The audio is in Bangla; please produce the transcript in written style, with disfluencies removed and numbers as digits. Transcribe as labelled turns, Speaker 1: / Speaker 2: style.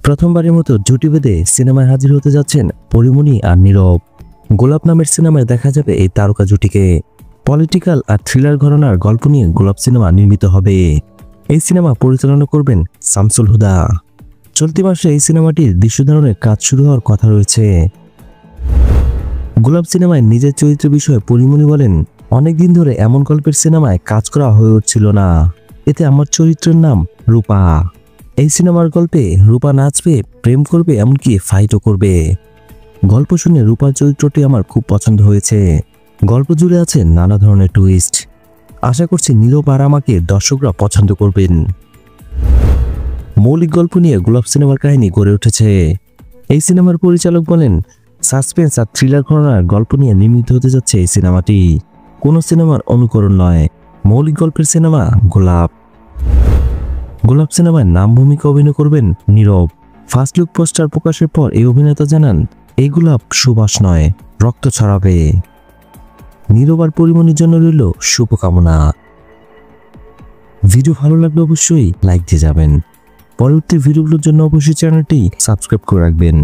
Speaker 1: প্রথমবারের মতো জুটি বেঁধে সিনেমায় হাজির হতে যাচ্ছেন পরিমণি আর নীরব। গোলাপ নামের সিনেমায় দেখা যাবে এই তারকা জুটিকে। পলিটিক্যাল আর থ্রিলার ঘরানার গল্প নিয়ে গোলাপ সিনেমা নির্মিত হবে। এই সিনেমা পরিচালনা করবেন শামসুল হুদা। চলতি মাসে এই সিনেমাটির দৃশ্যধারণের কাজ শুরু হওয়ার কথা রয়েছে। গোলাপ সিনেমায় নিজের চরিত্র বিষয়ে পরিমণি বলেন, অনেকদিন ধরে এমন গল্পের সিনেমায় কাজ করা হয়ে উঠছিল না। এতে আমার চরিত্রের নাম রূপা। এই সিনেমার গল্পে রূপা নাচবে, প্রেম করবে, এমনকি ফাইটও করবে। গল্প শুনে রূপার চরিত্রটি আমার খুব পছন্দ হয়েছে। গল্প জুড়ে আছে নানা ধরনের টুইস্ট। আশা করছি নীরব আর আমাকে দর্শকরা পছন্দ করবেন। মৌলিক গল্প নিয়ে গোলাপ সিনেমার কাহিনী গড়ে উঠেছে। এই সিনেমার পরিচালক বলেন, সাসপেন্স আর থ্রিলার ঘরানার গল্প নিয়ে নির্মিত হতে যাচ্ছে এই সিনেমাটি। কোনো সিনেমার অনুকরণ নয়, মৌলিক গল্পের সিনেমা গোলাপ। গোলাপ সিনেমায় নাম ভূমিকা অভিনয় করবেন নীরব। ফার্স্ট লুক পোস্টার প্রকাশের পর এই অভিনেতা জানান, এই গোলাপ সুবাস নয়, রক্ত ছড়াবে। নীরব আর পরিমণির জন্য রইল শুভকামনা। ভিডিও ভালো লাগলে অবশ্যই লাইক দিয়ে যাবেন। পরবর্তী ভিডিওগুলোর জন্য অবশ্যই চ্যানেলটি সাবস্ক্রাইব করে রাখবেন।